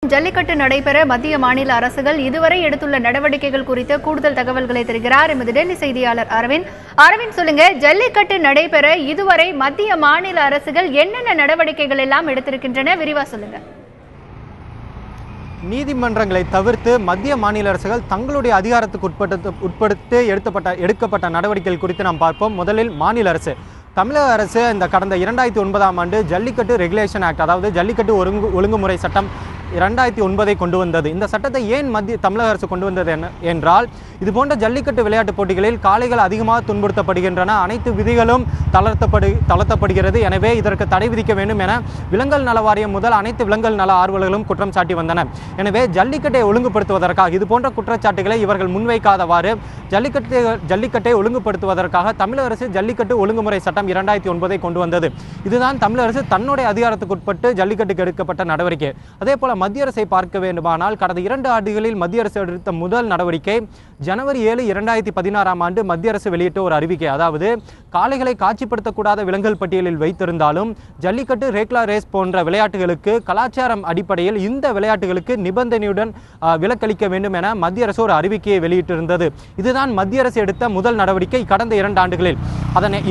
ஜல்லிக்கட்டு நடைபெற மத்திய மாநில அரசுகள் இதுவரை எடுத்துள்ள நடவடிக்கைகள் குறித்த கூடுதல் தகவல்களை தருகிறார் எமது டெல்லி செய்தியாளர் அரவிந்த் சொல்லுங்க, ஜல்லிக்கட்டு நடைபெற இதுவரை மத்திய மாநில அரசுகள் என்னென்ன நடவடிக்கைகள் எல்லாம் எடுத்திருக்கின்றன, விரிவா சொல்லுங்க. நீதிமன்றங்களை தவிர்த்து மத்திய மாநில அரசுகள் தங்களுடைய அதிகாரத்துக்கு உட்படுத்தி எடுக்கப்பட்ட நடவடிக்கைகள் குறித்து நாம் பார்ப்போம். முதலில் மாநில அரசு. தமிழக அரசு இந்த கடந்த 2009ஆம் ஆண்டு ஜல்லிக்கட்டு ரெகுலேஷன் ஆக்ட், அதாவது ஜல்லிக்கட்டு ஒழுங்குமுறை சட்டம் 2009ஐ கொண்டு வந்தது. இந்த சட்டத்தை ஏன் தமிழக அரசு கொண்டு வந்தது என்றால், இது போன்ற ஜல்லிக்கட்டு விளையாட்டுப் போட்டிகளில் காளைகள் அதிகமாக துன்புறுத்தப்படுகின்றன, அனைத்து விதிகளும் தளர்த்தப்படுகிறது. எனவே இதற்கு தடை விதிக்க வேண்டும் என விலங்குகள் நல வாரியம் முதல் அனைத்து விலங்குகள் நல ஆர்வலர்களும் குற்றம் சாட்டி வந்தனர். எனவே ஜல்லிக்கட்டை ஒழுங்குபடுத்துவதற்காக இதுபோன்ற குற்றச்சாட்டுகளை இவர்கள் முன்வைக்காதவாறு ஜல்லிக்கட்டை ஒழுங்குபடுத்துவதற்காக தமிழக அரசு ஜல்லிக்கட்டு ஒழுங்குமுறை சட்டம் 2009ஐ கொண்டு வந்தது. இதுதான் தமிழக அரசு தன்னுடைய அதிகாரத்துக்கு உட்பட்டு ஜல்லிக்கட்டுக்கு எடுக்கப்பட்ட நடவடிக்கை. அதே போல மத்திய அரசை பார்க்க வேண்டுமானால், கடந்த 2 ஆண்டுகளில் மத்திய அரசு எடுத்த முதல் நடவடிக்கை ஜனவரி 7, 2016ஆம் ஆண்டு மத்திய அரசு வெளியிட்ட ஒரு அறிவிக்கை. அதாவது, காளைகளை காட்சிப்படுத்தக்கூடாத விலங்குகள் பட்டியலில் வைத்திருந்தாலும் ஜல்லிக்கட்டு, ரேக்லா ரேஸ் போன்ற விளையாட்டுகளுக்கு கலாச்சாரம் அடிப்படையில் இந்த விளையாட்டுகளுக்கு நிபந்தனையுடன் விலக்களிக்க வேண்டும் என மத்திய அரசு ஒரு அறிவிக்கையை வெளியிட்டிருந்தது. இதுதான் மத்திய அரசு எடுத்த முதல் நடவடிக்கை கடந்த 2 ஆண்டுகளில்.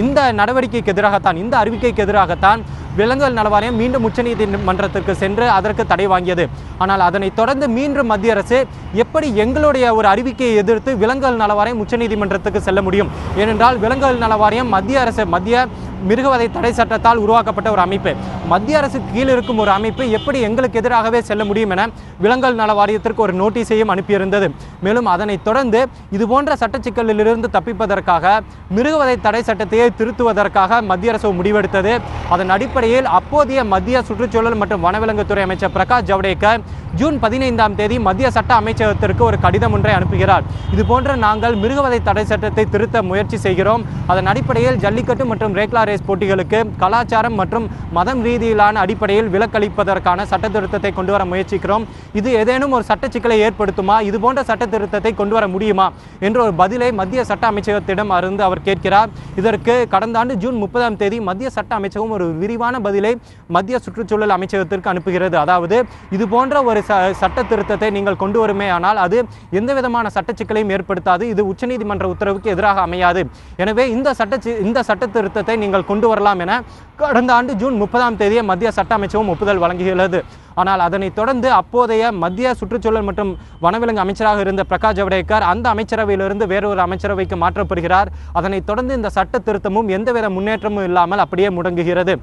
இந்த நடவடிக்கைக்கு எதிராகத்தான், இந்த அறிவிக்கைக்கு எதிராகத்தான் விலங்குகள் நல வாரியம் மீண்டும் உச்சநீதிமன்றத்திற்கு சென்று அதற்கு தடை வாங்கியது. ஆனால் அதனைத் தொடர்ந்து மீண்டும் மத்திய அரசு எப்படி எங்களுடைய ஒரு அறிவிக்கையை எதிர்த்து விலங்குகள் நல வாரியம் உச்சநீதிமன்றத்துக்கு செல்ல முடியும்? ஏனென்றால் விலங்குகள் நல வாரியம் மத்திய மிருகவதை தடை சட்டத்தால் உருவாக்கப்பட்ட ஒரு அமைப்பு. மத்திய அரசு கீழ் இருக்கும் ஒரு அமைப்பு எப்படி எங்களுக்கு எதிராகவே செல்ல முடியும் என விலங்குகள் நல வாரியத்திற்கு ஒரு நோட்டீஸையும் அனுப்பியிருந்தது. மேலும் அதனைத் தொடர்ந்து இதுபோன்ற சட்ட சிக்கலிலிருந்து தப்பிப்பதற்காக மிருகவதை தடை சட்டத்தையே திருத்துவதற்காக மத்திய அரசு முடிவெடுத்தது. அதன் அடிப்படையில் அப்போதைய மத்திய சுற்றுச்சூழல் மற்றும் வனவிலங்குத்துறை அமைச்சர் பிரகாஷ் ஜவடேகர் ஜூன் 15ஆம் தேதி மத்திய சட்ட அமைச்சகத்திற்கு ஒரு கடிதம் ஒன்றை அனுப்புகிறார். இதுபோன்ற நாங்கள் மிருகவதை தடை சட்டத்தை திருத்த முயற்சி செய்கிறோம். அதன் அடிப்படையில் ஜல்லிக்கட்டு மற்றும் ரேக்லா ரேஸ் போட்டிகளுக்கு கலாச்சாரம் மற்றும் மதம் ரீதியிலான அடிப்படையில் விலக்களிப்பதற்கான சட்ட திருத்தத்தை கொண்டு வர முயற்சிக்கிறோம். இது ஏதேனும் ஒரு சட்ட சிக்கலை ஏற்படுத்துமா, இதுபோன்ற சட்ட திருத்தத்தை கொண்டு வர முடியுமா என்ற ஒரு பதிலை மத்திய சட்ட அமைச்சகத்திடம் இருந்து அவர் கேட்கிறார். இதற்கு கடந்த ஆண்டு ஜூன் 30ஆம் தேதி மத்திய சட்ட அமைச்சகம் ஒரு விரிவான பதிலை மத்திய சுற்றுச்சூழல் அமைச்சகத்திற்கு அனுப்புகிறது. அதாவது, இது போன்ற ஒரு சட்ட திருத்தத்தை நீங்கள் கொண்டு வருமே ஆனால் அது எந்த விதமான சட்ட சிக்கலையும் ஏற்படுத்தாது, இது உச்சநீதிமன்ற உத்தரவுக்கு எதிராக அமையாது. எனவே இந்த சட்ட திருத்தத்தை நீங்கள் கொண்டு வரலாம் என கடந்த ஆண்டு ஜூன் 30ஆம் தேதியே மத்திய சட்ட அமைச்சகம் ஒப்புதல் வழங்குகிறது. ஆனால் அதனைத் தொடர்ந்து அப்போதைய மத்திய சுற்றுச்சூழல் மற்றும் வனவிலங்கு அமைச்சராக இருந்த பிரகாஷ் ஜவடேகர் அந்த அமைச்சரவையிலிருந்து வேறொரு அமைச்சரவைக்கு மாற்றப்படுகிறார். அதனைத் தொடர்ந்து இந்த சட்ட திருத்தமும் எந்தவித முன்னேற்றமும் இல்லாமல் அப்படியே முடங்குகிறது.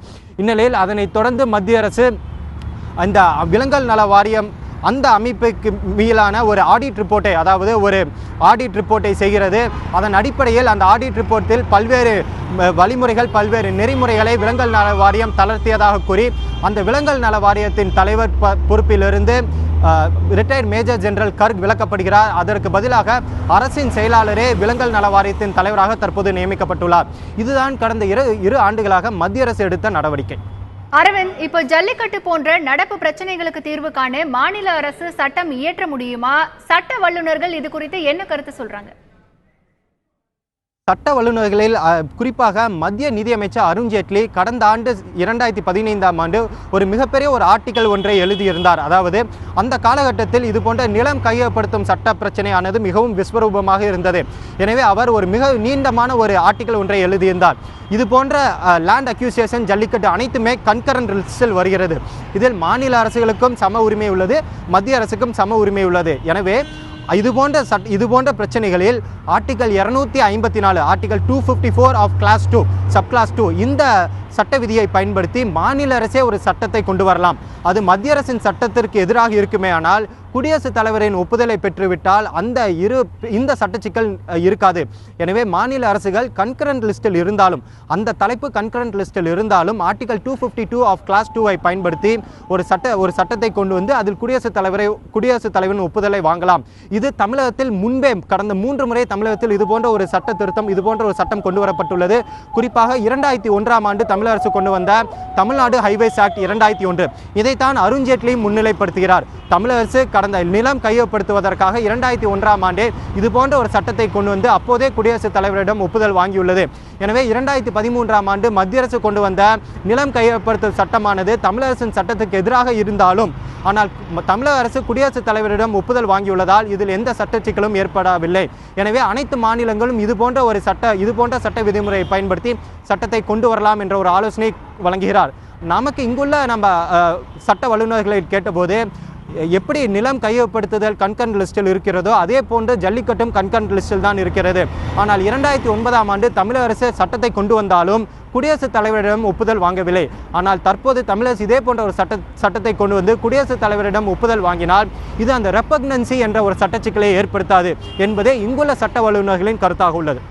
இந்நிலையில் அதனைத் தொடர்ந்து மத்திய அரசு அந்த விலங்குகள் நல வாரியம் அந்த அமைப்புக்கு மீதான ஒரு ஆடிட் ரிப்போர்ட்டை, அதாவது ஒரு ஆடிட் ரிப்போர்ட்டை செய்கிறது. அதன் அடிப்படையில் அந்த ஆடிட் ரிப்போர்ட்டில் பல்வேறு வழிமுறைகள், பல்வேறு நெறிமுறைகளை விலங்குகள் நல வாரியம் தளர்த்தியதாக கூறி அந்த விலங்குகள் நல வாரியத்தின் தலைவர் பொறுப்பிலிருந்து ரிட்டையர்ட் மேஜர் ஜெனரல் கர்க் விலக்கப்படுகிறார். அதற்கு பதிலாக அரசின் செயலாளரே விலங்குகள் நல வாரியத்தின் தலைவராக தற்போது நியமிக்கப்பட்டுள்ளார். இதுதான் கடந்த 2 ஆண்டுகளாக மத்திய அரசு எடுத்த நடவடிக்கை. அரவிந்த், இப்போ ஜல்லிக்கட்டு போன்ற நடப்பு பிரச்சனைகளுக்கு தீர்வு காண மாநில அரசு சட்டம் இயற்ற முடியுமா? சட்ட வல்லுநர்கள் இது குறித்து என்ன கருத்து சொல்றாங்க? சட்ட வல்லுநர்களில் குறிப்பாக மத்திய நிதியமைச்சர் அருண் ஜேட்லி கடந்த ஆண்டு 2015ஆம் ஆண்டு ஒரு மிகப்பெரிய ஒரு ஆர்டிக்கல் ஒன்றை எழுதியிருந்தார். அதாவது, அந்த காலகட்டத்தில் இது போன்ற நிலம் கையகப்படுத்தும் சட்ட பிரச்சனையானது மிகவும் விஸ்வரூபமாக இருந்தது. எனவே அவர் ஒரு மிக நீண்டமான ஒரு ஆர்டிக்கல் ஒன்றை எழுதியிருந்தார். இது போன்ற லேண்ட் அக்யூசியேஷன், ஜல்லிக்கட்டு அனைத்துமே கன்கரண்ட் லிஸ்டில் வருகிறது. இதில் மாநில அரசுகளுக்கும் சம உரிமை உள்ளது, மத்திய அரசுக்கும் சம உரிமை உள்ளது. எனவே இதுபோன்ற பிரச்சனைகளில் article 254, article 254 of clause 2 sub clause 2 இந்த சட்ட விதியை பயன்படுத்தி மாநில அரசே ஒரு சட்டத்தை கொண்டு வரலாம். அது மத்திய அரசின் சட்டத்திற்கு எதிராக இருக்குமே ஆனால் குடியரசுத் தலைவரின் ஒப்புதலை பெற்றுவிட்டால் இந்த சட்ட சிக்கல் இருக்காது. எனவே மாநில அரசுகள் கன்கரண்ட் லிஸ்டில் இருந்தாலும், அந்த தலைப்பு கன்கரண்ட் லிஸ்டில் இருந்தாலும் ஆர்டிகல் 252 ஆஃப் கிளாஸ் 2ஐ பயன்படுத்தி ஒரு சட்டத்தை கொண்டு வந்து அதில் குடியரசுத் தலைவரின் ஒப்புதலை வாங்கலாம். இது தமிழகத்தில் முன்பே கடந்த 3 முறை தமிழகத்தில் இதுபோன்ற ஒரு சட்ட திருத்தம், இதுபோன்ற ஒரு சட்டம் கொண்டு வரப்பட்டுள்ளது. குறிப்பாக குறிப்பாக 2001ஆம் ஆண்டு தமிழக அரசு கொண்டு வந்த தமிழ்நாடு ஹைவேஸ் ஆக்ட் 2001 இதைத்தான் அருண்ஜேட்லி முன்னிலைப்படுத்துகிறார். தமிழக அரசு கடந்த நிலம் கையகப்படுத்துவதற்காக 2001ஆம் ஆண்டே இது போன்ற ஒரு சட்டத்தை கொண்டு வந்து அப்போதே குடியரசுத் தலைவரிடம் ஒப்புதல் வாங்கியுள்ளது. எனவே 2013ஆம் ஆண்டு மத்திய அரசு கொண்டு வந்த நிலம் கையகப்படுத்தும் சட்டமானது தமிழக அரசின் சட்டத்துக்கு எதிராக இருந்தாலும் ஆனால் தமிழக அரசு குடியரசுத் தலைவரிடம் ஒப்புதல் வாங்கியுள்ளதால் இதில் எந்த சட்ட சிக்கலும் ஏற்படவில்லை. எனவே அனைத்து மாநிலங்களும் இது போன்ற சட்ட விதிமுறையை பயன்படுத்தி சட்டத்தை கொண்டு வரலாம் என்ற ஒரு ஆலோசனை வழங்குகிறார். நமக்கு இங்குள்ள நம்ம சட்ட வல்லுநர்களை கேட்டபோது எப்படி நிலம் கையகப்படுத்துதல் கன்கரண்ட் லிஸ்டில் இருக்கிறதோ அதே போன்று ஜல்லிக்கட்டும் கன்கரண்ட் லிஸ்டில் தான் இருக்கிறது. ஆனால் 2009ஆம் ஆண்டு தமிழக அரசு சட்டத்தை கொண்டு வந்தாலும் குடியரசுத் தலைவரிடம் ஒப்புதல் வாங்கவில்லை. ஆனால் தற்போது தமிழக அரசு இதே போன்ற ஒரு சட்டத்தை கொண்டு வந்து குடியரசுத் தலைவரிடம் ஒப்புதல் வாங்கினால் இது அந்த ரெபக்னன்சி என்ற ஒரு சட்ட சிக்கலை ஏற்படுத்தாது என்பதே இங்குள்ள சட்ட வல்லுநர்களின் கருத்தாக உள்ளது.